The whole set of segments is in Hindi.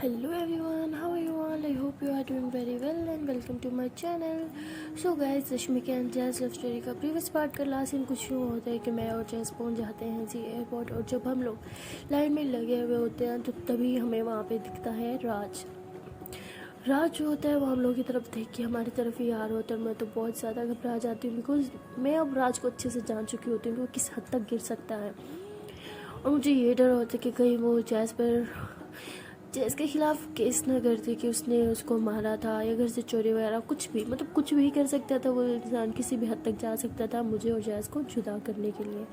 Hello everyone, how are you all? I hope you are doing very well and welcome to my channel. So guys, रश्मि के एंड जैज़ लव स्टोरी का प्रीवियस पार्ट का लास्ट सीन कुछ यूँ होता है कि मैं और जैज़ पहुंच जाते हैं जी एयरपोर्ट। और जब हम लोग लाइन में लगे हुए होते हैं तो तभी हमें वहाँ पे दिखता है राज जो होता है वो हम लोग की तरफ देख के हमारी तरफ ही आ रहा होता है। मैं तो बहुत ज़्यादा घबरा जाती हूँ बिकॉज मैं अब राज को अच्छे से जान चुकी होती हूँ कि वो किस हद तक गिर सकता है। और मुझे ये डर होता है कि कहीं वो जैज़ के खिलाफ केस न करती कि उसने उसको मारा था या घर से चोरी वगैरह कुछ भी, मतलब कुछ भी कर सकता था वो इंसान, किसी भी हद तक जा सकता था मुझे और जैज़ को जुदा करने के लिए।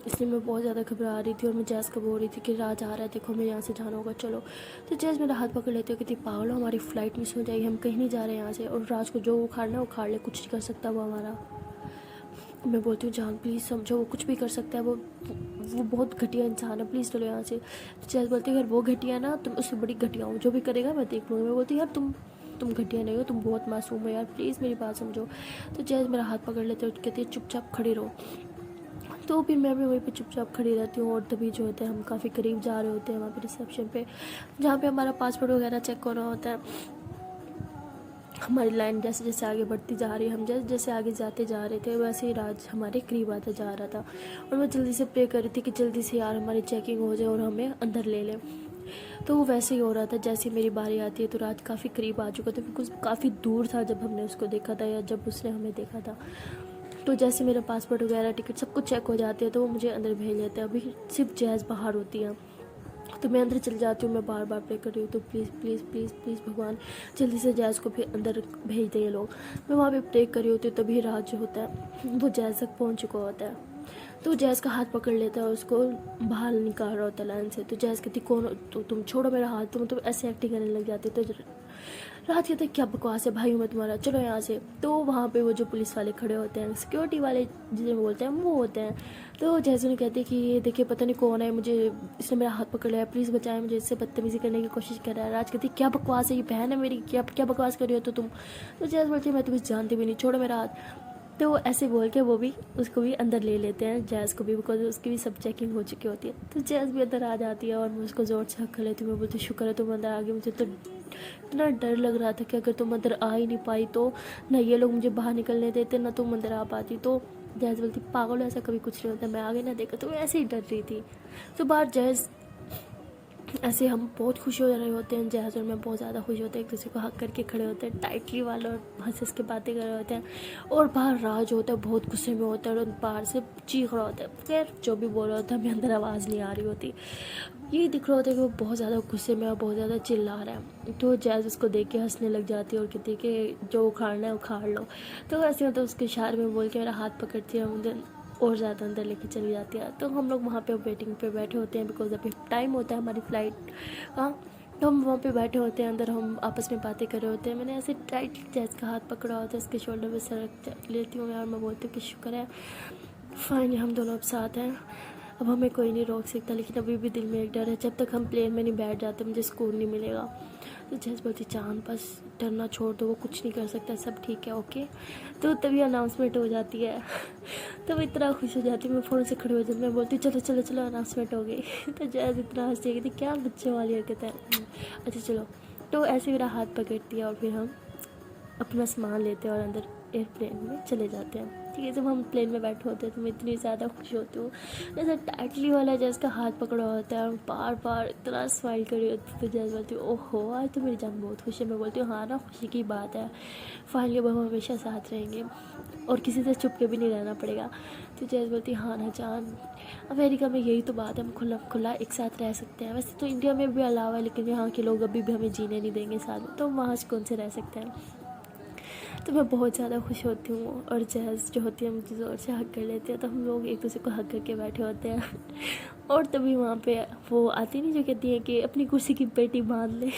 इसलिए मैं बहुत ज़्यादा घबरा रही थी और मैं जैज़ को बोल रही थी कि राज आ रहा है, देखो हमें यहाँ से जाना होगा, चलो। तो जैज़ मेरा हाथ पकड़ लेते हो, कहती पागल हो, हमारी फ़्लाइट मिस हो जाएगी, हम कहीं नहीं जा रहे हैं यहाँ से, और राज को जो उखाड़ना उखाड़ ले, कुछ नहीं कर सकता वो हमारा। मैं बोलती हूँ जान प्लीज़ समझो, वो कुछ भी कर सकता है, वो बहुत घटिया इंसान है, प्लीज़ चलो यहाँ से। तो जैज़ बोलती है अगर वो घटिया ना तुम उससे बड़ी घटिया हो, जो भी करेगा मैं देख लूँगी। मैं बोलती हूँ यार तुम घटिया नहीं हो, तुम बहुत मासूम हो यार, प्लीज़ मेरी बात समझो। तो जैज़ मेरा हाथ पकड़ लेते हो, कहती है चुपचाप खड़ी रहो। तो फिर मैं भी वहीं पे चुपचाप खड़ी रहती हूँ। और तभी जो होता है हम काफ़ी करीब जा रहे होते हैं वहाँ पे रिसेप्शन पे, जहाँ पे हमारा पासपोर्ट वगैरह चेक होना होता है। हमारी लाइन जैसे जैसे आगे बढ़ती जा रही है, हम जैसे जैसे आगे जाते जा रहे थे वैसे ही राज हमारे करीब आता जा रहा था। और मैं जल्दी से प्रे कर रही थी कि जल्दी से यार हमारी चेकिंग हो जाए और हमें अंदर ले लें। तो वो वैसे ही हो रहा था। जैसे मेरी बारी आती है तो राज काफ़ी करीब आ चुका था, बिकॉज काफ़ी दूर था जब हमने उसको देखा था या जब उसने हमें देखा था। तो जैसे मेरा पासपोर्ट वगैरह टिकट सब कुछ चेक हो जाती है तो वो मुझे अंदर भेज लेते हैं। अभी सिर्फ जैज़ बाहर होती है तो मैं अंदर चली जाती हूँ। मैं बार बार प्रे कर रही हूँ तो प्लीज़ प्लीज़ प्लीज़ प्लीज़ भगवान जल्दी से जैज़ को फिर अंदर भेज दे ये लोग। मैं वहाँ पे प्रे कर रही होती हूँ तभी राज जो होता है वो जैज़ तक पहुँच चुका होता है। तो जैज़ का हाथ पकड़ लेता है, उसको बाहर निकाल रहा होता है लाइन से। तो जैज़ कहती कौन तो तुम छोड़ो मेरा हाथ, तुम ऐसे एक्टिंग करने लग जाती। तो रात कहते क्या बकवास है भाई, मैं तुम्हारा, चलो यहाँ से। तो वहाँ पे वो जो पुलिस वाले खड़े होते हैं, सिक्योरिटी वाले जिन्हें बोलते हैं वो होते हैं। तो जैसे उन्हें कहते हैं कि ये देखिए पता नहीं कौन है, मुझे इसने मेरा हाथ पकड़ लिया है, प्लीज़ बचाएं मुझे, इससे बदतमीज़ी करने की कोशिश कर रहा है। राज कहती क्या बकवास है, ये बहन है मेरी, क्या क्या बकवास कर रही हो तो तुम। तो जैसे बोलती है मैं तुम्हें जानती भी नहीं, छोड़ो मेरा हाथ। तो वो ऐसे बोल के वो भी उसको भी अंदर ले लेते हैं, जैज़ को भी, बिकॉज उसकी भी सब चेकिंग हो चुकी होती है। तो जैज़ भी अंदर आ जाती है और मैं उसको ज़ोर से हक कर लेती हूँ। मैं बोलती शुक्र है तुम अंदर आ गई, मुझे तो इतना डर लग रहा था कि अगर तुम अंदर आ ही नहीं पाई तो ना ये लोग मुझे बाहर निकलने देते ना तुम अंदर आ पाती। तो जैज़ बोलती पागल ऐसा कभी कुछ नहीं होता, मैं आगे ना देखा। तो मैं ऐसे ही डर रही थी। तो बाहर जैज़ ऐसे हम बहुत खुश हो रहे होते हैं, जैज़ और मैं बहुत ज़्यादा खुश होते हैं, एक दूसरे को हक करके खड़े होते हैं टाइटली वाला और हंस हंस के बातें कर रहे होते हैं। और बाहर राज होता है बहुत गुस्से में होता है और बाहर से चीख रहा होता है, खैर जो भी बोल रहा होता है हमें अंदर आवाज़ नहीं आ रही होती। यही दिख रहा होता है कि वो बहुत ज़्यादा गुस्से में और बहुत ज़्यादा चिल्ला रहा है। तो जैज़ उसको देख के हंसने लग जाती है और कहती है कि जो उखाड़ना है उखाड़ लो। तो ऐसे मतलब उसके इशारे में बोल के मेरा हाथ पकड़ती है, मुझे और ज़्यादा अंदर लेके चली जाती है। तो हम लोग वहाँ पे वेटिंग पे बैठे होते हैं, बिकॉज अभी टाइम होता है हमारी फ़्लाइट का। तो हम वहाँ पे बैठे होते हैं अंदर, हम आपस में बातें कर रहे होते हैं। मैंने ऐसे टाइट जैज़ का हाथ पकड़ा होता है, उसके शोल्डर पे सर रख लेती हूँ यार। मैं बोलती हूँ कि शुक्र है फाइनली हम दोनों अब साथ हैं, अब हमें कोई नहीं रोक सकता। लेकिन अभी भी दिल में एक डर है, जब तक हम प्लेन में नहीं बैठ जाते मुझे सुकून नहीं मिलेगा। तो जैसे बोलती चांद बस डरना छोड़ दो, वो कुछ नहीं कर सकता, सब ठीक है ओके। तो तभी अनाउंसमेंट हो जाती है। तो मैं इतना खुश हो जाती हूँ, मैं फ़ोन से खड़ी हो जाती, मैं बोलती हूँ चलो चलो चलो अनाउंसमेंट हो गई। तो जैसे इतना हंसती है कि क्या बच्चों वाली हरकत है, अच्छा चलो। तो ऐसे मेरा हाथ पकड़ती है और फिर हम अपना सामान लेते हैं और अंदर एयरप्लेन में चले जाते हैं। ठीक है, जब हम प्लेन में बैठे होते हैं तो मैं इतनी ज़्यादा खुश होती हूँ। जैसे टाइटली वाला जैसे का हाथ पकड़ा होता है और बार बार इतना स्माइल कर रही होती है। तो जैसे बोलती हूँ ओहो आज तो मेरी जान बहुत खुश है। मैं बोलती हूँ हाँ ना, खुशी की बात है, फाइनली अब हम हमेशा साथ रहेंगे और किसी से छुप के भी नहीं रहना पड़ेगा। तो जैसे बोलती हाँ ना जान, अमेरिका में यही तो बात है, हम खुला खुला एक साथ रह सकते हैं। वैसे तो इंडिया में भी अलावा है, लेकिन यहाँ के लोग अभी भी हमें जीने नहीं देंगे साथ में, तो वहाँ से कौन से रह सकते हैं। तो मैं बहुत ज़्यादा खुश होती हूँ और जैज़ जो होती है मुझे ज़ोर से हक कर लेती है। तो हम लोग एक दूसरे को हक करके बैठे होते हैं। और तभी वहाँ पे वो आती नहीं जो कहती है कि अपनी कुर्सी की पेटी बांध ले।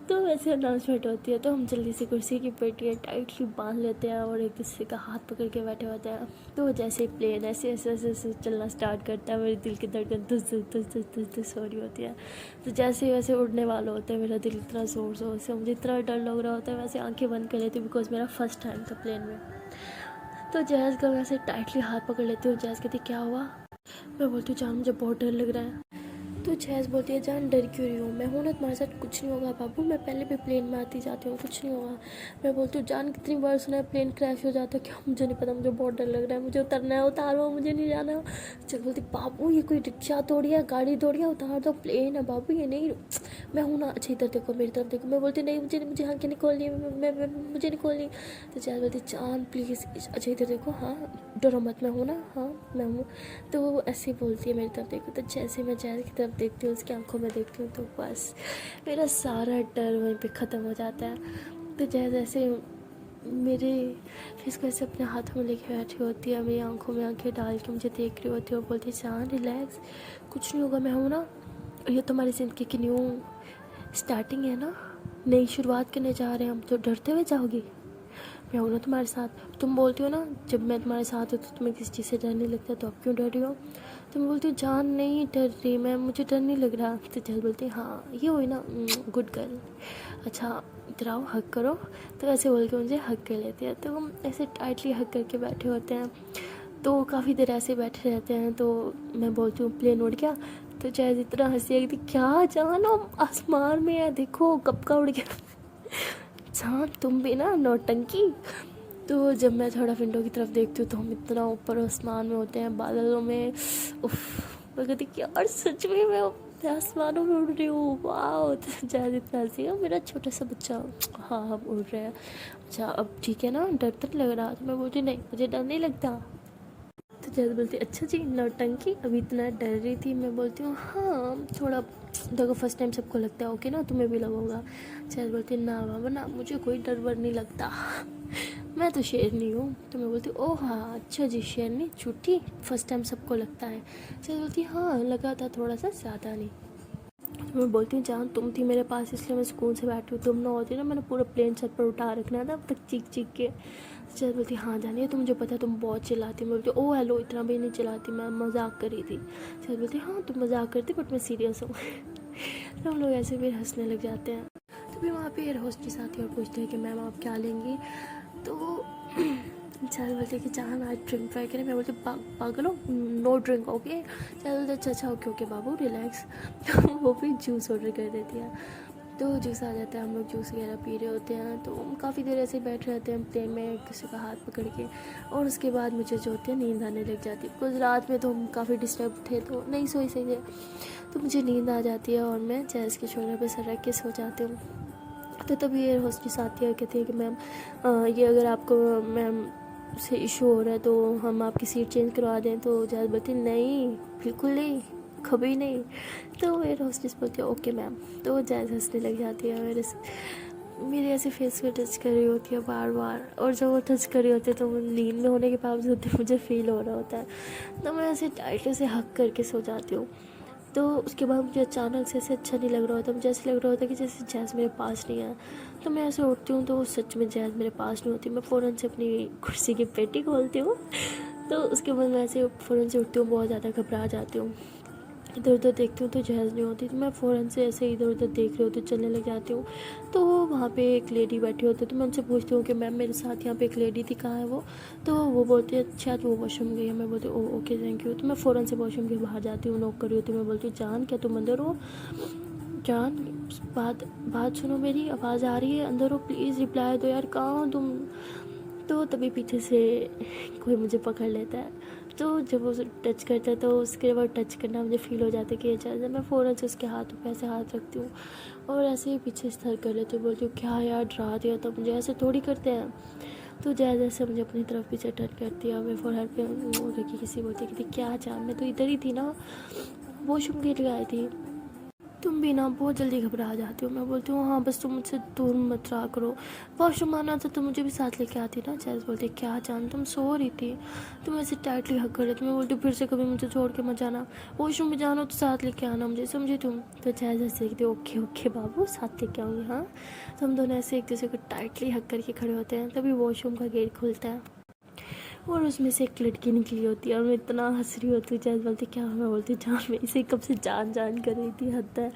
तो वैसे अनाउंसमेंट होती है तो हम जल्दी से कुर्सी की पेटी टाइटली बांध लेते हैं और एक दूसरे का हाथ पकड़ के बैठे होते हैं। तो जैसे ही प्लेन ऐसे ऐसे ऐसे ऐसे चलना स्टार्ट करता है, मेरे दिल की धड़कन धुस धुस धुस धुस धुस धुस हो रही होती है। तो जैसे ही वैसे उड़ने वाला होता है मेरा दिल इतना ज़ोर ज़ोर से, मुझे इतना डर लग रहा होता है, वैसे आंखें बंद कर लेती हूँ बिकॉज मेरा फर्स्ट टाइम था प्लेन में। तो जैज़ का वैसे टाइटली हाथ पकड़ लेती हूँ। जैज़ कहती क्या हुआ, मैं बोलती हूँ जान मुझे बहुत डर लग रहा है। तो जैस बोलती है जान डर क्यों रही हूँ, मैं हूँ ना तुम्हारे साथ, कुछ नहीं होगा बाबू, मैं पहले भी प्लेन में आती जाती हूँ, कुछ नहीं होगा। मैं बोलती हूँ जान कितनी बार सुना है प्लेन क्रैश हो जाता है, क्या मुझे नहीं पता, मुझे बहुत डर लग रहा है, मुझे उतरना है, उतारो, मुझे नहीं जाना। चल बोलती बाबू ये कोई रिक्शा थोड़ी है, गाड़ी थोड़ी है, उतार दो, प्लेन है बाबू ये नहीं। मैं हूँ ना, अच्छा इधर देखो, मेरी तरफ देखो। मैं बोलती नहीं, मुझे मुझे आँखें नहीं खोलनी है, मुझे नहीं खोलनी। तो जैस बोलती जान प्लीज़, अच्छा इधर देखो, हाँ डरो मत, मैं हूँ ना, हाँ मैं हूँ। तो वो ऐसे ही बोलती है मेरी तरफ देखो। तो जैसे मैं जैस की तरफ देखती हूँ, उसकी आंखों में देखती हूँ, तो बस मेरा सारा डर वहीं पे ख़त्म हो जाता है। तो जैस ऐसे मेरे फेस को ऐसे अपने हाथों में लेके बैठी होती है, मेरी आंखों में आंखें डाल के मुझे देख रही होती है और बोलती है जान रिलैक्स, कुछ नहीं होगा, मैं हूँ ना। ये तो हमारी ज़िंदगी की न्यू स्टार्टिंग है ना, नई शुरुआत करने जा रहे हैं हम, तो डरते हुए जाओगी। मैं हूँ ना तुम्हारे साथ। तुम बोलती हो ना जब मैं तुम्हारे साथ हूँ तो तुम्हें किसी चीज़ से डर नहीं लगता, तो अब क्यों डर रही हो। तो मैं बोलती हूँ जान नहीं डर रही मैं, मुझे डर नहीं लग रहा। तो जल बोलती है हाँ ये हुई ना, गुड गर्ल, अच्छा इधर आओ हक करो। तो ऐसे बोल के मुझे हक कर लेती है। तो हम ऐसे टाइटली हक करके बैठे होते हैं, तो काफ़ी देर ऐसे बैठे रहते हैं। तो मैं बोलती हूँ प्लेन उड़ गया। तो चाहे इतना हंसी आई थी, क्या जान हम आसमान में है, देखो कब का उड़ गया। जान तुम भी ना नौटंकी। तो जब मैं थोड़ा विंडो की तरफ देखती हूँ तो हम इतना ऊपर आसमान में होते हैं, बादलों में। उफ मैं कहती कि यार सच में मैं आसमानों में उड़ रही हूँ, वाह। तो जैसे इतना हंसी, मेरा छोटा सा बच्चा, हाँ हम उड़ रहे हैं। अच्छा अब ठीक है ना, डर तो नहीं लग रहा। तो मैं बोलती नहीं मुझे डर नहीं लगता। तो जैसे बोलती अच्छा जी नौटंकी, अभी इतना डर रही थी। मैं बोलती हूँ हाँ थोड़ा, देखो फर्स्ट टाइम सबको लगता है, ओके ना तुम्हें भी लगेगा। जैसे बोलती ना बाबा ना, मुझे कोई डर वर नहीं लगता, मैं तो शेरनी हूँ। तो मैं बोलती ओह हाँ अच्छा जी शेरनी झूठी, फर्स्ट टाइम सबको लगता है। जैसे बोलती हाँ लगा था थोड़ा सा, ज़्यादा नहीं। तो मैं बोलती हूँ जान तुम थी मेरे पास इसलिए मैं सुकून से बैठी हूँ, तुम ना होती ना मैंने पूरा प्लेन छत पर उठा रखना था अब तक चीख चीख के। चल बोलती हाँ जानिए, तो मुझे पता है तुम बहुत चिल्लाती। मैं बोलती ओ हेलो, इतना भी नहीं चिल्लाती, मैं मजाक कर रही थी। चल बोलती हाँ तुम मजाक करती बट मैं सीरियस हूँ। तो हम लोग ऐसे भी हंसने लग जाते हैं। तो फिर वहाँ पे एयर होस्टेस आती है और पूछते हैं कि मैम आप क्या लेंगी। तो चल बोलते कि जान आज ड्रिंक ट्राई करें। मैं बोलती पागल हो, नो ड्रिंक ओके। चल बोलते अच्छा ओके ओके बाबू रिलैक्स। वो भी जूस ऑर्डर कर देती है। तो जूस आ जाता है, हम लोग जूस वगैरह पी रहे होते हैं। तो हम काफ़ी देर ऐसे बैठ रहते हैं प्लेन में किसी का हाथ पकड़ के। और उसके बाद मुझे जो होती है नींद आने लग जाती है, बिकॉज रात में तो हम काफ़ी डिस्टर्ब थे तो नहीं सोई सही है। तो मुझे नींद आ जाती है और मैं जैज़ के शोल्डर पे सर रख के सो जाती हूँ। तो तभी एयर होस्टेस आती है और कहती है कि मैम ये अगर आपको मैम से इशू हो रहा है तो हम आपकी सीट चेंज करवा दें। तो जैज़ बोलती नहीं बिल्कुल नहीं, कभी नहीं। तो एयर होस्टेस बोलती है ओके मैम। तो जैज़ हंसने लग जाती है, मेरे ऐसे फेस पे टच कर रही होती है बार बार। और जब वो टच कर रही होती है तो नींद में होने के बावजूद मुझे फील हो रहा होता है। तो मैं ऐसे टाइट से हक करके सो जाती हूँ। तो उसके बाद मुझे अचानक से ऐसे अच्छा नहीं लग रहा होता, मुझे ऐसे लग रहा होता कि जैसे जैज़ मेरे पास नहीं है। तो मैं ऐसे उठती हूँ तो सच में जैज़ मेरे पास नहीं होती। मैं फ़ौरन से अपनी कुर्सी की पेटी खोलती हूँ। तो उसके बाद मैं ऐसे फ़ौरन से उठती हूँ, बहुत ज़्यादा घबरा जाती हूँ। इधर उधर देखती हूँ तो जैज़ नहीं होती। तो मैं फ़ौरन से ऐसे इधर उधर देख रही होती, चलने लग जाती हूँ। तो वहाँ पे एक लेडी बैठी होती है। तो मैं उनसे पूछती हूँ कि मैम मेरे साथ यहाँ पे एक लेडी थी, कहाँ है वो। तो वो बोलती है अच्छा तो वो वॉशरूम गई है। मैं बोलती हूँ ओके थैंक यू। तो मैं फ़ौरन से वॉशरूम के बाहर जाती हूँ, नॉक कर रही होती हूँ। मैं बोलती हूँ जान क्या तुम अंदर हो, जान बात बात सुनो, मेरी आवाज़ आ रही है, अंदर हो प्लीज़, रिप्लाई दो यार, कहाँ हो तुम। तो तभी पीछे से कोई मुझे पकड़ लेता है। तो जब वो टच करता है तो उसके बाद टच करना मुझे फ़ील हो जाता है कि ये चल जाए। मैं फ़ौरन से उसके हाथों पे ऐसे हाथ रखती हूँ और ऐसे ही पीछे से थर कर लेती हूँ। बोलती हूँ क्या यार डरा दिया, तो मुझे ऐसे थोड़ी करते हैं। तो जैसे जैसे मुझे अपनी तरफ पीछे टच करती है, मैं फोरहेड पे देखी किसी बोलती है कि क्या जान मैं तो इधर ही थी ना, वॉशरूम के लिए आई थी। तुम भी ना बहुत जल्दी घबरा जाती हो। मैं बोलती हूँ हाँ बस तुम मुझसे दूर मत रहा करो, वॉशरूम आना था तो मुझे भी साथ लेके आती ना। जैसे बोलती क्या जान तुम सो रही थी, तुम ऐसे टाइटली हक कर रही थी। मैं बोलती फिर से कभी मुझे छोड़ के मत जाना, वॉशरूम में जाना तो साथ लेके आना मुझे, समझी तुम। तो जैसे सीखती ओके ओके बाबू साथ लेके आऊँगी हाँ। तो हम दोनों ऐसे एक दूसरे को टाइटली हक करके खड़े होते हैं। तभी वॉशरूम का गेट खुलता है और उसमें से एक लड़की निकली होती है और मैं इतना हंस रही होती हूँ। जैसे बोलती क्या, मैं बोलती जान मैं इसे कब से जान जान कर रही थी, हद है।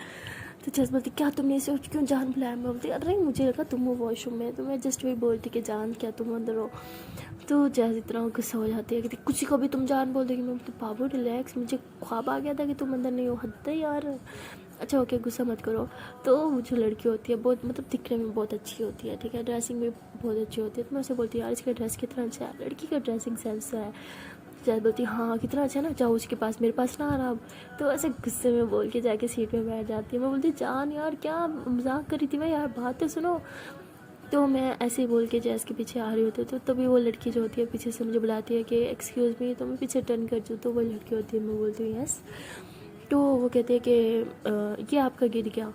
तो जैस बोलती क्या तुमने इसे क्यों जान बुलाया। मैं बोलती अरे मुझे लगा तुम हो वॉशरूम में, तो मैं जस्ट वही बोलती कि जान क्या तुम अंदर हो। तो जैस इतना गुस्सा हो जाती है कि किसी को भी तुम जान बोल देगी। मैं बोलती बाबू रिलैक्स, मुझे ख्वाब आ गया था कि तुम अंदर नहीं हो, हद है यार। अच्छा ओके गुस्सा मत करो। तो जो लड़की होती है बहुत मतलब दिखने में बहुत अच्छी होती है, ठीक है, ड्रेसिंग भी बहुत अच्छी होती है। तो मैं उसे बोलती यार इसका ड्रेस कितना अच्छा है, लड़की का ड्रेसिंग सेंस है। जैसे बोलती हाँ कितना अच्छा है ना, जाओ उसके पास, मेरे पास ना आना अब। तो ऐसे गुस्से में बोल के जाके सीट में बैठ जाती है। मैं बोलती जान यार क्या मजाक करी थी मैं, यार बात तो सुनो। तो मैं ऐसे ही बोल के जैस के पीछे आ रही होती तो तभी वो लड़की जो होती है पीछे से मुझे बुलाती है कि एक्सक्यूज़ मी। तो मैं पीछे टर्न कर दूँ तो वो लड़की होती है, मैं बोलती हूँ यस। तो वो कहते हैं कि ये आपका गिर गया।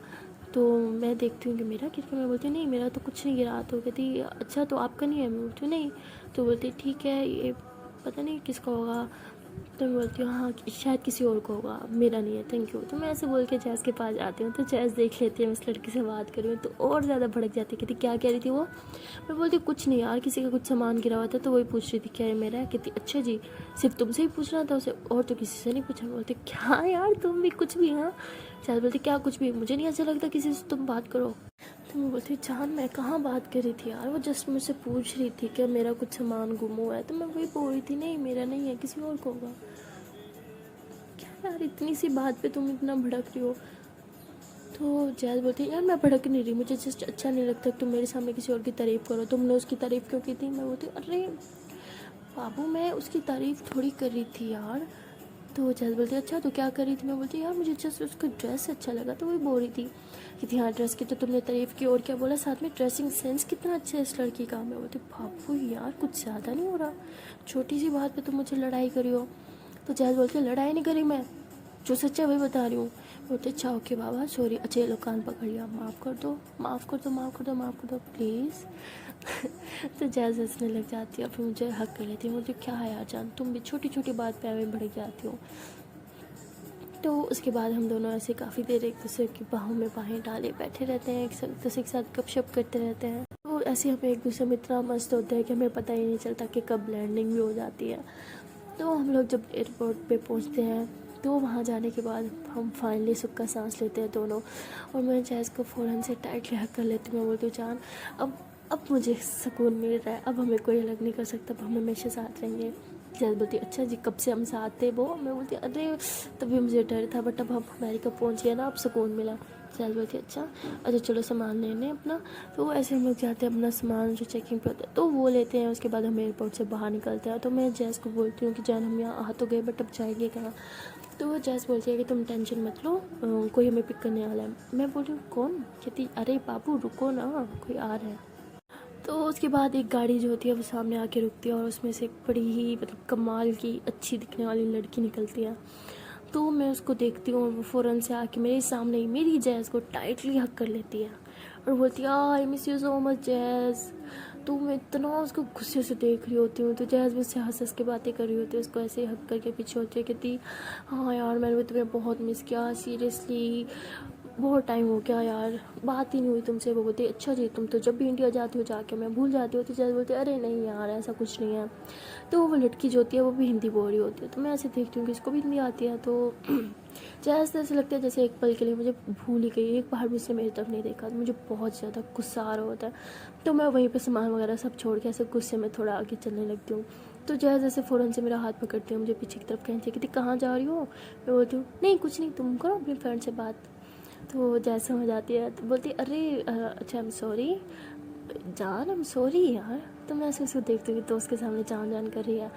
तो मैं देखती हूँ कि मेरा गिर गया। मैं बोलती हूँ नहीं मेरा तो कुछ नहीं गिरा। तो कहती अच्छा तो आपका नहीं है। मैं बोलती हूँ नहीं। तो बोलती ठीक है ये पता नहीं किसका होगा। तो मैं बोलती हूँ हाँ शायद किसी और को होगा, मेरा नहीं है, थैंक यू। तो मैं ऐसे बोल के जैस के पास जाती हूँ। तो जैस देख लेती है मैं उस लड़की से बात कर रही हूँ तो और ज़्यादा भड़क जाती है। कहती क्या कह रही थी वो। मैं बोलती कुछ नहीं यार, किसी का कुछ सामान गिरा हुआ था तो वही पूछ रही थी क्या ये मेरा है। कहती अच्छा जी सिर्फ तुमसे ही पूछना था उसे, और तो किसी से नहीं पूछा। मैं बोलती क्या यार तुम भी कुछ भी। हाँ जैस बोलती क्या कुछ भी, मुझे नहीं अच्छा लगता किसी से तुम बात करो। तो मैं बोलती जान मैं कहाँ बात कर रही थी यार, वो जस्ट मुझसे पूछ रही थी कि मेरा कुछ सामान गुम हुआ है। तो मैं वही बोल रही थी नहीं मेरा नहीं है, किसी और को होगा। क्या यार इतनी सी बात पे तुम इतना भड़क रही हो। तो जैज बोलती है यार मैं भड़क नहीं रही, मुझे जस्ट अच्छा नहीं लगता तुम मेरे सामने किसी और की तारीफ़ करो, तुमने उसकी तारीफ़ क्यों की थी। मैं बोलती अरे बाबू मैं उसकी तारीफ़ थोड़ी कर रही थी यार। तो जैज बोलती अच्छा तो क्या कर रही थी। मैं बोलती यार मुझे जस्ट उसका ड्रेस अच्छा लगा तो वही बोल रही थी कि थी हाँ ड्रेस की तो तुमने तारीफ़ की और क्या बोला साथ में ड्रेसिंग सेंस कितना अच्छा है इस लड़की का। मैं बोलती बाबू यार कुछ ज़्यादा नहीं हो रहा, छोटी सी बात पे तुम मुझे लड़ाई करी हो। तो जैज बोलती लड़ाई नहीं करी मैं, जो सच्चा वही बता रही हूँ। बोलते अच्छा ओके बाबा सॉरी, अच्छा ये लो कान पकड़ लिया, माफ़ कर दो माफ़ कर दो माफ़ कर दो माफ़ कर दो प्लीज़। तो जैज हंसने लग जाती है, फिर मुझे हक कर लेती है। मुझे क्या है यार जान तुम भी छोटी छोटी बात पे हमें भड़क जाती हो। तो उसके बाद हम दोनों ऐसे काफ़ी देर एक दूसरे की बाहों में बाहें डाले बैठे रहते हैं, एक दूसरे के साथ गपशप करते रहते हैं। तो ऐसे हमें एक दूसरे में इतना मस्त होता है कि हमें पता ही नहीं चलता कि कब लैंडिंग भी हो जाती है। तो हम लोग जब एयरपोर्ट पे पहुंचते हैं तो वहाँ जाने के बाद हम फाइनली सुख का सांस लेते हैं दोनों। और मैं जैज़ को फ़ौरन से टाइटली हक कर लेती हूँ। मैं बोलती हूँ जान अब मुझे सुकून मिल रहा है, अब हमें कोई अलग नहीं कर सकता, अब हम हमेशा साथ रहेंगे। जैज़ बोलती अच्छा जी कब से हम साथ थे वो। मैं बोलती अरे तभी मुझे डर था बट अब हम अमेरिका पहुँच गए ना, अब सुकून मिला। जैज़ बोलती अच्छा चलो सामान लेने अपना। तो ऐसे हम लोग जाते हैं अपना सामान जो चेकिंग पे होता है तो वो लेते हैं। उसके बाद हम एयरपोर्ट से बाहर निकलते हैं। तो मैं जैज़ को बोलती हूँ कि जान हम यहाँ आ तो गए बट अब जाएंगे कहाँ। तो वो जैज़ बोलती है कि तुम टेंशन मत लो, कोई हमें पिक करने वाला है। मैं बोल रही हूँ कौन। कहती अरे बाबू रुको ना कोई आ रहा है। तो उसके बाद एक गाड़ी जो होती है वो सामने आके रुकती है और उसमें से एक बड़ी ही मतलब कमाल की अच्छी दिखने वाली लड़की निकलती है। तो मैं उसको देखती हूँ और वो फ़ौरन से आके मेरे सामने ही मेरी जैज़ को टाइटली हक कर लेती है और बोलती है I miss you so much jazz. तो मैं इतना उसको गुस्से से देख रही होती हूँ तो जैज़ भी उससे हंस हंस के बातें कर रही होती है, उसको ऐसे ही हक करके पीछे होती है। कहती हाँ यार मैंने भी तुम्हें बहुत मिस किया सीरियसली, बहुत टाइम हो गया यार, बात ही नहीं हुई तुमसे। वो बोलती अच्छा जी तुम तो जब भी इंडिया जाती हो जाके मैं भूल जाती हो। तो जैसे बोलते अरे नहीं यार ऐसा कुछ नहीं है। तो वो लड़की जो होती है वो भी हिंदी बोल रही होती है। तो मैं ऐसे देखती हूँ कि इसको भी हिंदी आती है। तो जैसे ऐसे लगता है जैसे एक पल के लिए मुझे भूल ही गई, एक बार भी उसने मेरी तरफ नहीं देखा। तो मुझे बहुत ज़्यादा गुस्सा आ रहा होता है। तो मैं वहीं पर सामान वगैरह सब छोड़ के ऐसे गुस्से में थोड़ा आगे चलने लगती हूँ। तो जैसे जैसे फ़ौरन से मेरा हाथ पकड़ती है, मुझे पीछे की तरफ कहती है कि कहाँ जा रही हो। मैं बोलती हूँ नहीं कुछ नहीं, तुम करो अपनी फ्रेंड से बात। तो जैसे समझ आती है तो बोलती अरे अच्छा आई एम सॉरी जान, आई एम सॉरी यार। तो मैं ऐसे उसको देखती हूँ कि दोस्त के सामने जान जान कर रही है।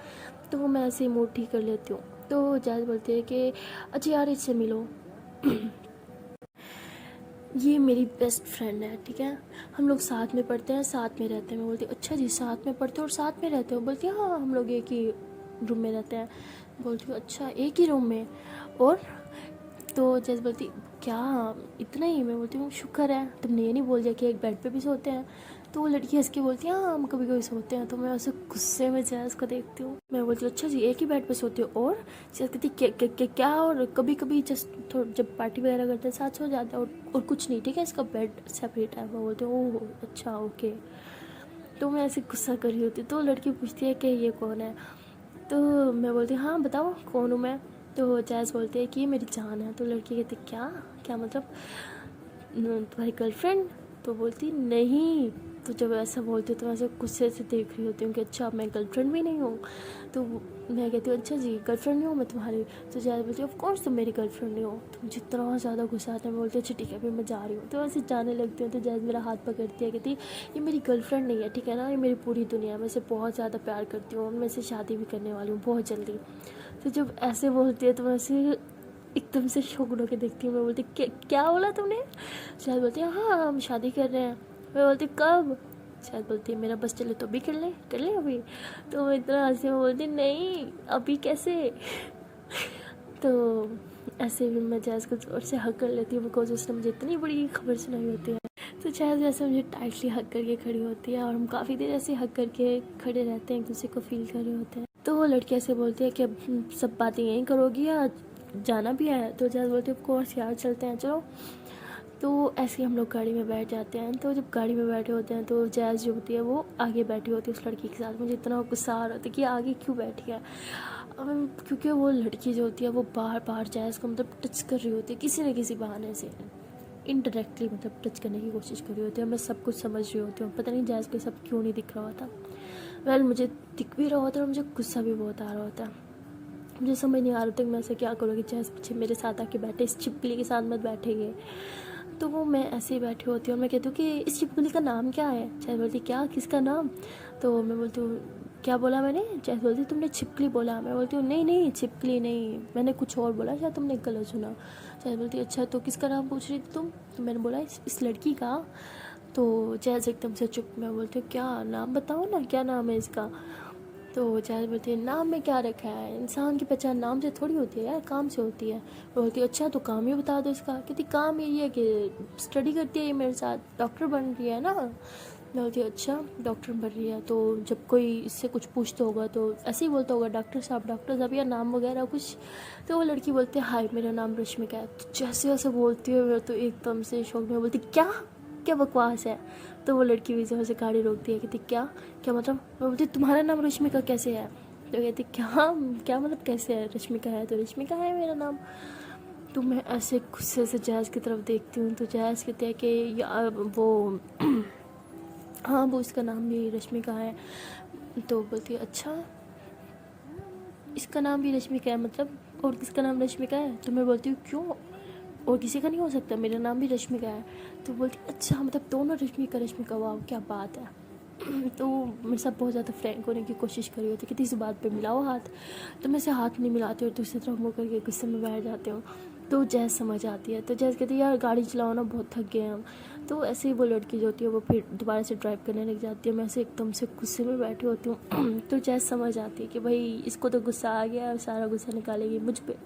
तो वो मैं ऐसे ही मूड ठीक कर लेती हूँ। तो जैज बोलती है कि अच्छा यार इससे मिलो। ये मेरी बेस्ट फ्रेंड है, ठीक है, हम लोग साथ में पढ़ते हैं साथ में रहते हैं। मैं बोलती अच्छा जी साथ में पढ़ते हो और साथ में रहते हो। बोलती है हाँ हम लोग एक ही रूम में रहते हैं। बोलती हूँ अच्छा एक ही रूम में। और तो जैसे बोलती क्या इतना ही। मैं बोलती हूँ शुक्र है तुमने ये नहीं बोल दिया कि एक बेड पे भी सोते हैं। तो वो लड़की हंस के बोलती है हाँ हम कभी कभी सोते हैं। तो मैं उसे गुस्से में जैज़ को देखती हूँ। मैं बोलती हूँ अच्छा जी एक ही बेड पे सोते हो। और जैसे कहती क्या और कभी कभी जस्ट जब पार्टी वगैरह करते हैं साथ सो जाते हैं और कुछ नहीं, ठीक है, इसका बेड सेपरेट है। मैं बोलती हूँ ओह अच्छा ओके। तो मैं ऐसे गुस्सा कर रही होती। तो लड़की पूछती है कि ये कौन है। तो मैं बोलती हाँ बताओ कौन हूँ मैं। तो जैज़ बोलती है कि ये मेरी जान है। तो लड़की कहती क्या क्या मतलब। तुम्हारी गर्लफ्रेंड? तो बोलती नहीं। तो जब ऐसा बोलती तो मैं ऐसे गुस्से से देख रही होती हूँ कि अच्छा मैं गर्लफ्रेंड भी नहीं हूँ। तो मैं कहती हूँ अच्छा जी गर्लफ्रेंड नहीं हूँ मैं तुम्हारी। तो जैद बोलती है ऑफ कोर्स तुम मेरी गर्लफ्रेंड नहीं हो। तो मुझे इतना ज़्यादा गुस्सा आता है, मैं बोलती हूँ अच्छा ठीक है फिर मैं जा रही हूँ। तो ऐसे जाने लगती हूँ तो जैद मेरा हाथ पकड़ती है, कहती ये मेरी गर्लफ्रेंड नहीं है ठीक है ना, ये मेरी पूरी दुनिया है, मैं इसे बहुत ज़्यादा प्यार करती हूँ, मैं इसे शादी भी करने वाली हूँ बहुत जल्दी। तो जब ऐसे बोलती है तो मैं ऐसे एकदम से शॉक्ड होकर देखती हूँ। मैं बोलती क्या बोला तुमने? शायद बोलती है हाँ हम शादी कर रहे हैं। मैं बोलती कब? शायद बोलती है मेरा बस चले तो अभी कर ले अभी। तो मैं इतना हंसी में बोलती नहीं अभी कैसे। तो ऐसे भी मैं जैज़ को जोर से हक कर लेती हूँ बिकॉज उसने मुझे इतनी बड़ी खबर सुनाई होती है। तो जैज़ जैसे मुझे टाइटली हक करके खड़ी होती है और हम काफ़ी देर ऐसे हक करके खड़े रहते हैं, एक दूसरे को फील कर रहे होते हैं। तो वो लड़की ऐसे बोलती है कि अब सब बातें यहीं करोगी या जाना भी है? तो जैज़ बोलती है ऑफ कोर्स यार चलते हैं चलो। तो ऐसे ही हम लोग गाड़ी में बैठ जाते हैं। तो जब गाड़ी में बैठे होते हैं तो जैज़ जो होती है वो आगे बैठी होती है उस लड़की के साथ। मुझे इतना गुस्सा आ रहा था कि आगे क्यों बैठी है, क्योंकि वो लड़की जो होती है वो बार बार जैज़ को मतलब टच कर रही होती है किसी न किसी बहाने से, इनडायरेक्टली मतलब टच करने की कोशिश कर रही होती है। मैं सब कुछ समझ रही होती हूँ, पता नहीं जैज़ को सब क्यों नहीं दिख रहा होता। वेल मुझे दिख भी रहा होता है और मुझे गुस्सा भी बहुत आ रहा होता है। मुझे समझ नहीं आ रहा था कि मैं ऐसे क्या करूँगी, जैज़ पीछे मेरे साथ आके बैठे, इस छिपकली के साथ मत बैठेंगे। तो वो मैं ऐसे ही बैठी होती हूँ और मैं कहती हूँ कि इस छिपकली का नाम क्या है? जैज़ बोलती क्या किसका नाम? तो मैं बोलती हूँ क्या बोला मैंने? जैज़ बोलती तुमने छिपकली बोला। मैं बोलती हूँ नहीं नहीं छिपकली नहीं, मैंने कुछ और बोला, शायद तुमने गलत सुना। जैज़ बोलती अच्छा तो किसका नाम पूछ रही थी तुम? तो मैंने बोला इस लड़की का। तो जैज़ एकदम से चुप। मैं बोलती हूँ क्या नाम बताओ ना, क्या नाम है इसका? तो जैज़ बोलती है नाम में क्या रखा है, इंसान की पहचान नाम से थोड़ी होती है यार, काम से होती है। बोलती अच्छा तो काम ही बता दो इसका। कहती काम यही है कि स्टडी करती है ये मेरे साथ, डॉक्टर बन रही है ना। मैं बोलती अच्छा डॉक्टर बन रही है, तो जब कोई इससे कुछ पूछता होगा तो ऐसे ही बोलता होगा डॉक्टर साहब या नाम वगैरह कुछ। तो वो लड़की बोलती है हाय मेरा नाम रश्मिका है। तो जैसे वैसे बोलती है मैं तो एकदम से शौक में बोलती क्या क्या बकवास है। तो वो लड़की भी जो से गाड़ी रोकती है, कहती क्या क्या मतलब? मैं बोलती तुम्हारा नाम रश्मिका कैसे है? तो कहती क्या क्या मतलब कैसे है, रश्मिका है तो रश्मिका है मेरा नाम। तो मैं ऐसे गुस्से से जैज़ की तरफ देखती हूँ तो जैज़ कहती है कि यार वो हाँ वो इसका नाम भी रश्मिका है। तो बोलती है अच्छा इसका नाम भी रश्मिका है मतलब और किसका नाम रश्मिका है? तो मैं बोलती हूँ क्यों और किसी का नहीं हो सकता, मेरा नाम भी रश्मिका है। तो बोलती अच्छा मतलब दोनों रश्मिका, वाह क्या बात है। तो मेरे साथ बहुत ज़्यादा फ्रैंक होने की कोशिश करी होती है कि इस बात पे मिलाओ हाथ। तो मैं से हाथ नहीं मिलाती और दूसरी तरफ मुँह करके गुस्से में बैठ जाती हूँ। तो जैज़ समझ आती है, तो जैज़ कहती है यार गाड़ी चलाओ ना बहुत थक गए हम। तो ऐसे ही वो लड़की जो होती है वो फिर दोबारा से ड्राइव करने लग जाती है। मैं ऐसे एकदम से गुस्से में बैठी होती हूँ। तो जैज़ समझ आती है कि भाई इसको तो गुस्सा आ गया और सारा गुस्सा निकालेगी मुझ पर।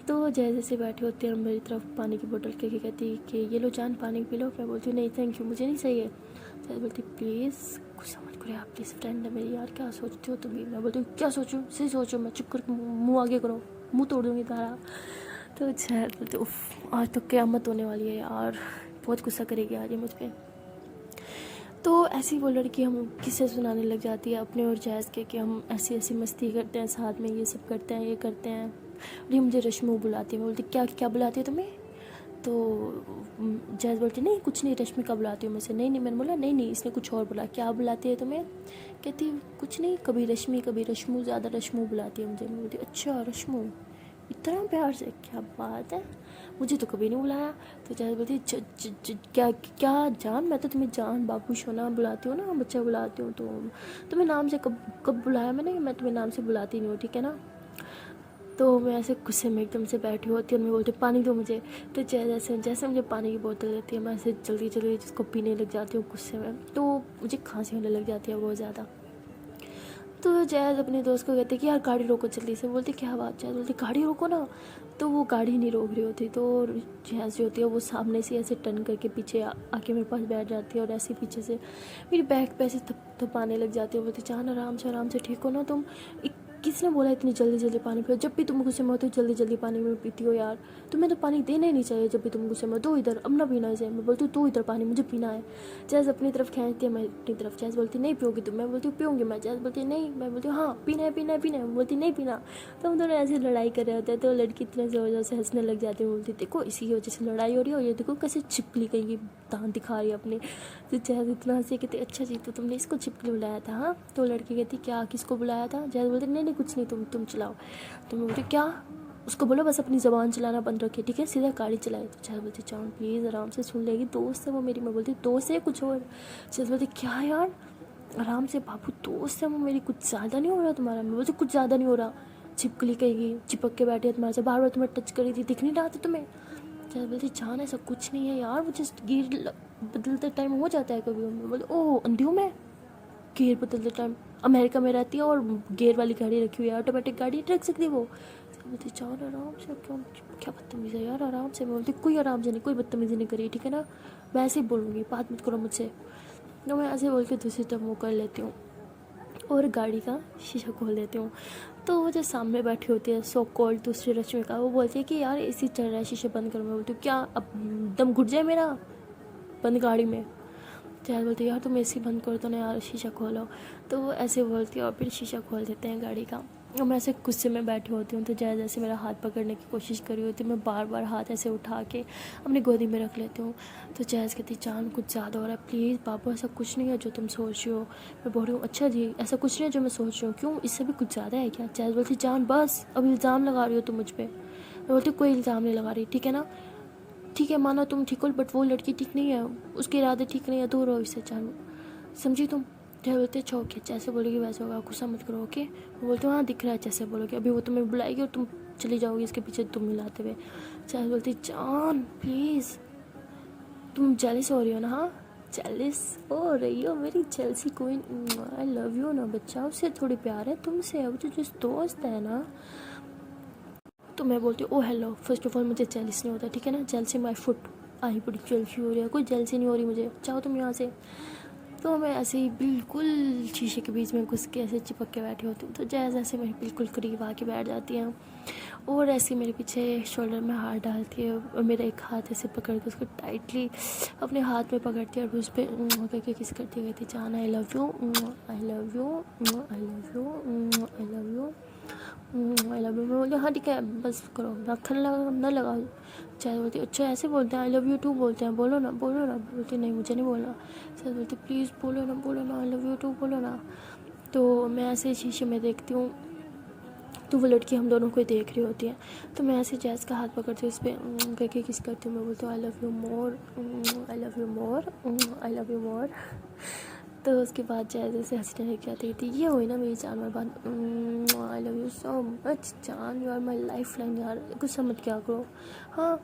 तो जैसे से बैठी होती है और मेरी तरफ पानी की बोतल के कहती है कि ये लो जान पानी पी लो। मैं बोलती हूँ नहीं थैंक यू मुझे नहीं चाहिए। जैसे बोलती प्लीज़ कुछ समझ करो आप, प्लीज़ फ्रेंड है मेरी यार, क्या सोचती हो तुम भी? मैं बोलती हूँ क्या सोचूं, सही सोचो, मैं चुप कर मुँह आगे करो, मुँह तोड़ दूँगी तारा। तो जैसे बोलती उफ आज तो क़यामत होने वाली है यार, बहुत गुस्सा करेगी आज ये मुझ पर। तो ऐसी वो लड़की हम किस्से सुनाने लग जाती है अपने और जैज़ के कि हम ऐसी ऐसी मस्ती करते हैं साथ में, ये सब करते हैं ये करते हैं। और ये मुझे रश्मि बुलाती है। मैं बोलती क्या क्या बुलाती है तुम्हें? तो जैज़ बोलती नहीं कुछ नहीं रश्मिका बुलाती हूँ मैं से। नहीं मैंने बोला नहीं इसने कुछ और बोला, क्या बुलाती है तुम्हें? कहती कुछ नहीं कभी रश्मि कभी रश्मू, ज़्यादा रश्मू बुलाती है मुझे। मैं बोलती अच्छा रश्मू इतना प्यार से, क्या बात है, मुझे तो कभी नहीं बुलाया। तो जैसे बोलती क्या क्या जान, मैं तो तुम्हें जान बाबू सोना बुलाती हूँ ना, बच्चा बुलाती हूँ। तो तुम्हें नाम से कब बुलाया मैंने? मैं तुम्हें नाम से बुलाती नहीं हूँ ठीक है ना। तो मैं ऐसे गुस्से में एकदम से बैठी होती हूँ और मैं बोलती पानी दो मुझे। तो जैसे जैसे मुझे पानी की बोतल देती है मैं ऐसे जल्दी जल्दी जिसको पीने लग जाती हूँ गुस्से में। तो मुझे खांसी होने लग जाती है बहुत ज़्यादा। तो जैज़ अपने दोस्त को कहते कि यार गाड़ी रोको जल्दी से। बोलती क्या बात? जैज़ बोलती गाड़ी रोको ना। तो वो गाड़ी नहीं रोक रही होती। तो जैज़ जो होती है वो सामने से ऐसे टर्न करके पीछे आके मेरे पास बैठ जाती है और ऐसे पीछे से मेरी बैक पे ऐसे थपाने लग जाती है। बोलती जान आराम से ठीक हो ना तुम? किसने बोला इतनी जल्दी जल्दी पानी पियो? जब भी तुम गुस्से में हो तो जल्दी जल्दी पानी में पीती हो यार। तुम्हें तो पानी देना ही नहीं चाहिए जब भी तुम गुस्से में हो। तो इधर अब ना पीना इसे। मैं बोलती हूँ तू इधर पानी मुझे पीना है। जैस अपनी तरफ खींचती है, मैं अपनी तरफ। जैस बोलती नहीं पियोगी तुम? मैं बोलती हूँ पीऊँगी मैं। जैस बोलती है नहीं। मैं बोलती हूँ हाँ पीना है पीना है पीना है। मैं बोलती नहीं पीना। तो हम दोनों ऐसे लड़ाई कर रहे होते हैं। तो लड़की इतने ज़ोर ज़ोर से हंसने लग जाती है। बोलती देखो इसी की वजह से लड़ाई हो रही है और ये देखो कैसे छिपकली कहीं की दांत दिखा रही है अपने। तो जैस इतना हंसी कहती अच्छा जी तो तुमने इसको छिपकली बुलाया था? हाँ। तो लड़की कहती क्या किसको बुलाया था? जैस बोलती नहीं नहीं कुछ नहीं, तुम चलाओ। तो मैं बोलती क्या? उसको बोलो बस अपनी ज़बान चलाना बंद रखे, ठीक है, सीधा गाड़ी चलाए। तो जैस बोलती चाँद प्लीज़ आराम से सुन लेगी, दोस्त है वो मेरी। मैं बोलती दोस्त है कुछ और? जैस बोलती क्या यार आराम से बाबू, दोस्त है वो मेरी, कुछ ज़्यादा नहीं हो रहा तुम्हारा? मैं बोलती कुछ ज़्यादा नहीं हो रहा। छिपकली कहेगी, चिपक के बैठी है तुम्हारे से, बार बार तुम्हें टच करी थी, दिख नहीं रहा था तुम्हें? जैस बोलती जान ऐसा कुछ नहीं है यार, वो जस्ट गियर बदलते टाइम हो जाता है कभी। मैं बोलती ओह अंधी हूँ मैं? गियर बदलते टाइम अमेरिका में रहती है और गियर वाली गाड़ी रखी हुई है, ऑटोमेटिक गाड़ी रख सकती है वो? बोलती जान आराम से, क्यों क्या बदतमीज़ है यार, आराम से। मैं बोलती कोई आराम से नहीं, कोई बदतमीज़ी नहीं करी, ठीक है ना? मैं ऐसे ही बोलूँगी, बात मत करो मुझसे। तो मैं ऐसे बोल के दूसरी तरफ मुँह कर लेती हूँ और गाड़ी का शीशा खोल देती हूँ। तो वो जो सामने बैठी होती है सो कॉल्ड दूसरी रश्मिका, वो बोलती है कि यार एसी चल रहा है, शीशे बंद करो। मैं बोलती हूँ क्या अब दम घुट जाए मेरा बंद गाड़ी में? तो यार बोलते यार तुम एसी बंद कर दो ना यार, शीशा खोलो। तो वो ऐसे बोलती है और फिर शीशा खोल देते हैं गाड़ी का। और मैं ऐसे गुस्से में बैठी होती हूँ। तो जैसे जैसे मेरा हाथ पकड़ने की कोशिश करी होती है, मैं बार बार हाथ ऐसे उठा के अपनी गोदी में रख लेती हूँ। तो जैस कहती जान कुछ ज़्यादा हो रहा है प्लीज़ बाबू, ऐसा कुछ नहीं है जो तुम सोच रही हो। मैं बोल रही हूँ अच्छा जी ऐसा कुछ नहीं है जो मैं सोच रही हूँ, क्यों इससे भी कुछ ज़्यादा है क्या? जैस बोलती जान बस अब इल्ज़ाम लगा रही हो तुम मुझ पर। मैं बोलती कोई इल्ज़ाम नहीं लगा रही, ठीक है ना? ठीक है माना तुम ठीक हो, बट वो लड़की ठीक नहीं है, उसके इरादे ठीक नहीं है, दूर रहो इससे जान, समझी तुम? क्या बोलते अच्छा ओके, जैसे बोलोगी वैसे होगा, गुस्सा मत करो ओके। वो बोलते हाँ दिख रहा है जैसे बोलोगे, अभी वो तुम्हें बुलाएगी और तुम चली जाओगी इसके पीछे तुम मिलाते हुए। जैसे बोलती जान प्लीज़, तुम जेलिस हो रही हो ना? हाँ जेलिस हो रही हो मेरी jealousy queen, I love you ना बच्चा, उससे थोड़ी प्यार है तुमसे, अब जो जिस दोस्त है ना। तो मैं बोलती हूँ ओ हेलो, फर्स्ट ऑफ ऑल मुझे जेलस नहीं होता, ठीक है ना? जेलसी माई फुट, आई बड़ी जेलसी हो रही है, कोई जेलसी नहीं हो रही मुझे, चाहो तुम यहाँ से। तो मैं ऐसे ही बिल्कुल शीशे के बीच में घुस के ऐसे चिपक के बैठी होती हूँ। तो जैसे ऐसे मेरे बिल्कुल करीब आके बैठ जाती हैं और ऐसे मेरे पीछे शोल्डर में हाथ डालती है और मेरा एक हाथ ऐसे पकड़ के उसको टाइटली अपने हाथ में पकड़ती है और उस पर करके किस करती है, कहती जान आई love you, I love you, I love you, I love you, I love you. मैं बोलती हाँ ठीक है बस करो, मक्खन लगा ना लगाओ। चाहे बोलती अच्छा ऐसे बोलते हैं, आई लव यू टू बोलते हैं, बोलो ना बोलो ना। बोलती नहीं मुझे नहीं बोलना। चाहे बोलती प्लीज़ बोलो ना आई लव यू टू बोलो ना। तो मैं ऐसे शीशे में देखती हूँ तो वो लड़की हम दोनों को देख रही होती है। तो मैं ऐसे जैस का हाथ पकड़ती हूँ, उस पर करके किस करती हूँ। मैं बोलती हूँ आई love you more, I love you more, I love you more. तो उसके बाद जैसे ऐसे हंसने लग जाती थी। ये हुई ना मेरी जान वाली बात, I love you so much जान, you are my lifeline यार, गुस्सा मत क्या करो। हाँ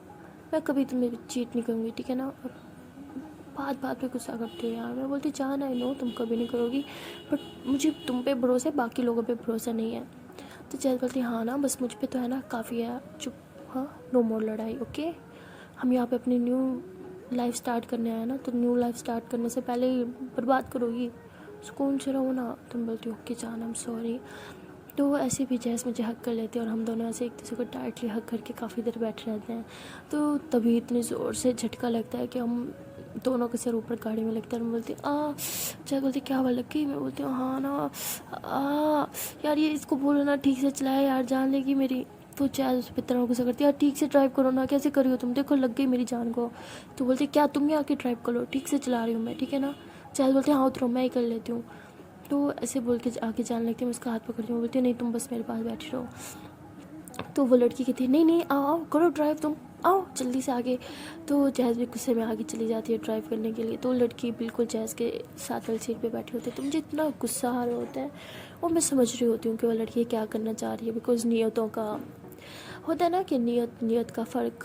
मैं कभी तुम्हें चीट नहीं करूँगी, ठीक है ना? बात बात पे गुस्सा करती हो यार। मैं बोलती जान आई नो तुम कभी नहीं करोगी, बट मुझे तुम पे भरोसा है, बाकी लोगों पे भरोसा नहीं है। तो जैसे बोलती हाँ ना बस मुझ पे तो है ना, काफ़ी है, चुप। हाँ नो मोर लड़ाई ओके। हम यहाँ पे अपनी न्यू लाइफ स्टार्ट करने आए ना, तो न्यू लाइफ स्टार्ट करने से पहले ही बर्बाद करोगी, सुकून से रहो ना। तुम बोलती हो ओके जान आई एम सॉरी। तो ऐसे भी जैस मुझे हक कर लेती है और हम दोनों ऐसे एक दूसरे को टाइटली हक करके काफ़ी देर बैठे रहते हैं। तो तभी इतनी ज़ोर से झटका लगता है कि हम दोनों के सिर ऊपर गाड़ी में लगता है। मैं बोलती चाहे बोलती क्या हवा लग गई? मैं बोलती हूँ हाँ ना यार ये इसको बोलो ना ठीक से चलाए यार, जान लेगी मेरी। तो चाहे उस पर तरह गुस्सा करती है यार ठीक से ड्राइव करो ना, कैसे करी हो तुम, देखो लग गई मेरी जान को। तो बोलती क्या तुम ही आके ड्राइव करो, ठीक से चला रही हूँ मैं, ठीक है ना? चाहे बोलती हाँ उतरो मैं ही कर लेती हूँ। तो ऐसे बोल के आगे जाने लगती है, मैं उसका हाथ पकड़ती हूँ, बोलती नहीं तुम बस मेरे पास बैठी रहो। तो वो लड़की कहती है नहीं नहीं आओ आओ करो ड्राइव, तुम आओ जल्दी से आगे। तो जैज़ भी गुस्से में आगे चली जाती है ड्राइव करने के लिए। तो लड़की बिल्कुल जैज़ के साथ वाली सीट पे बैठी होती है। तो मुझे इतना गुस्सा आ रहा होता है और मैं समझ रही होती हूँ कि वो लड़की क्या करना चाह रही है, बिकॉज नीयतों का होता है ना कि नीयत का फ़र्क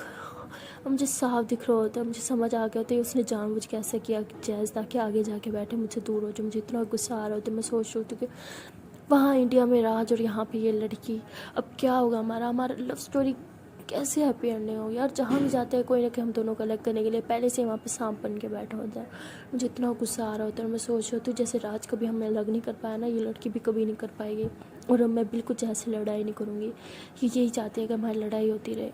मुझे साफ दिख रहा होता है। मुझे समझ आ गया होता है उसने जानबूझ के ऐसा किया कि जैज़ ताकि आगे जाके बैठे मुझसे दूर हो जाए। मुझे इतना गुस्सा आ रहा होता है, मैं सोच रही होती हूँ कि वहाँ इंडिया में राज और यहाँ पे ये लड़की, अब क्या होगा हमारा लव स्टोरी कैसे हैप्पी एंडिंग हो यार। जहाँ भी जाते हैं कोई ना कोई हम दोनों को अलग करने के लिए पहले से वहाँ पे सांप बन के बैठा होता है। मुझे इतना गुस्सा आ रहा होता है और मैं सोच रही होती हूँ जैसे राज कभी हमें अलग नहीं कर पाया ना, ये लड़की भी कभी नहीं कर पाएगी। और अब मैं बिल्कुल जैज़ से लड़ाई नहीं करूँगी, कि यही चाहती है कि हमारी लड़ाई होती रहे।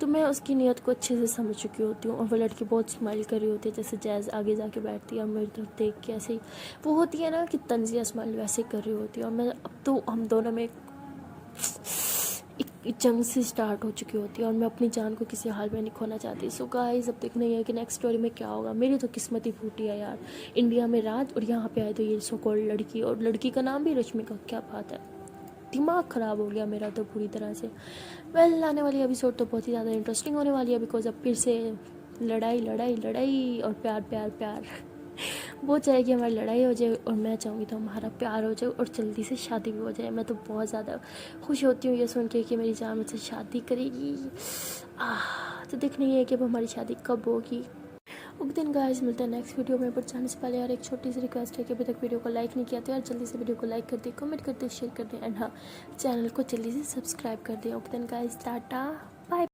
तो मैं उसकी नीयत को अच्छे से समझ चुकी होती हूँ, और वो लड़की बहुत स्माइल कर रही होती है, जैसे जैज़ आगे जाके बैठती है और मेरी तरफ देख के ऐसे ही वो होती है ना कि तंजिया स्माइल वैसे कर रही होती है। और मैं अब तो हम दोनों में एक जंग से स्टार्ट हो चुकी होती है, और मैं अपनी जान को किसी हाल में नहीं खोना चाहती। सो गाइस, अब देखना ही है कि नेक्स्ट स्टोरी में क्या होगा। मेरी तो किस्मत ही फूटी है यार, इंडिया में राज और यहाँ पे आए तो ये सो कॉल्ड लड़की, और लड़की का नाम भी रश्मिका। क्या बात है, दिमाग ख़राब हो गया मेरा तो पूरी तरह से। वेल, आने वाली एपिसोड तो बहुत ही ज़्यादा इंटरेस्टिंग होने वाली है, बिकॉज अब फिर से लड़ाई लड़ाई लड़ाई और प्यार प्यार प्यार वो चाहेगी हमारी लड़ाई हो जाए, और मैं चाहूँगी तो हमारा प्यार हो जाए और जल्दी से शादी भी हो जाए। मैं तो बहुत ज़्यादा खुश होती हूँ ये सुन के कि मेरी जान मुझसे शादी करेगी। तो देखना ही है कि अब हमारी शादी कब होगी। उस दिन गाइस मिलते हैं नेक्स्ट वीडियो में। बट जाने से पहले यार एक छोटी सी रिक्वेस्ट है कि अभी तक वीडियो को लाइक नहीं किया तो यार जल्दी से वीडियो को लाइक कर दे, कमेंट कर दे, शेयर कर दे, एंड हाँ, चैनल को जल्दी से सब्सक्राइब कर दे। उस दिन गाइस टाटा।